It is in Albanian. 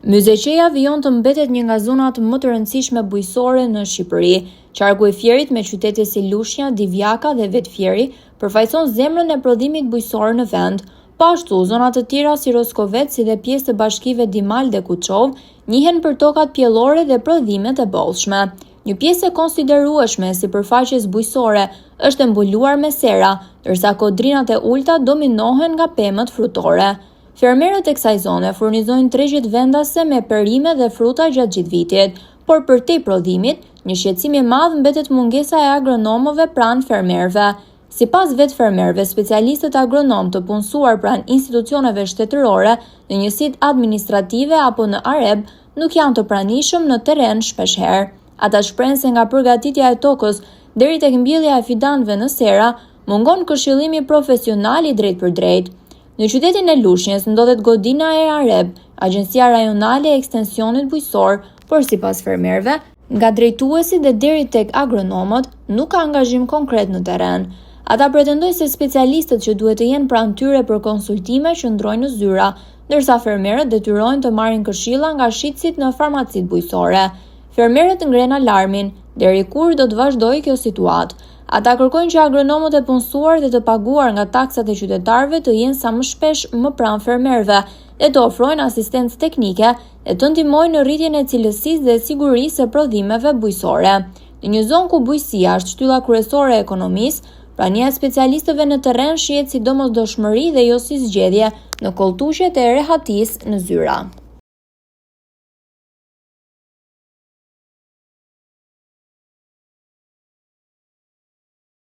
Myzeqeja vijon të mbetet një nga zonat më të rëndësishme bujqësore në Shqipëri. Qarku i Fierit me qytete si Lushnja, Divjaka dhe Vetfieri përfaqëson zemrën e prodhimit bujqësor në vend. Po ashtu, zona të tjera si Roskovec si dhe pjesë të bashkive Dimal dhe Kuçov njihen për tokat pjellore dhe prodhimet e bollshme. Një pjesë e konsiderueshme si përfaqes bujqësore është e mbuluar me sera, ndërsa kodrinat e ulta dominohen nga pemët frutore. Fermerët e kësaj zone furnizojnë tregjet vendase me perime dhe fruta gjatë gjithë vitit, por për te prodhimit, një shqetësim i madh mbetet mungesa e agronomëve pranë fermerëve. Sipas vetë fermerëve, specialistët agronom të punësuar pranë institucioneve shtetërore, në njësitë administrative apo në areb, nuk janë të pranishëm në terren shpeshherë. Ata shprehen se nga përgatitja e tokës deri tek mbjellja e fidanëve në sera, mungon këshillimi profesional i drejt për drejt. Në qytetin e Lushnjës ndodhet godina e Areb, Agjencia Rajonale e Ekstensionit Bujqësor, por sipas fermerëve, nga drejtuesi dhe deri tek agronomët nuk ka angazhim konkret në terren. Ata pretendojnë se specialistët që duhet të jenë pranë tyre për konsultime qëndrojnë në zyra, ndërsa fermerët detyrohen të marrin këshilla nga shitësit në farmacitë bujqësore. Fermerët ngren alarmin, deri kur do të vazhdojë kjo situatë. Ata kërkojnë që agronomët e punësuar dhe të paguar nga taksat e qytetarëve të jenë sa më shpesh më pranë fermerëve dhe të ofrojnë asistencë teknike e të ndihmojnë në rritjen e cilësisë dhe sigurisë së prodhimeve bujqësore. Në një zonë ku bujqësia është shtylla kryesore e ekonomisë, prania e specialistëve në terren shihet si domosdoshmëri dhe jo si zgjedhje në kolltushjet e rehatisë në zyra.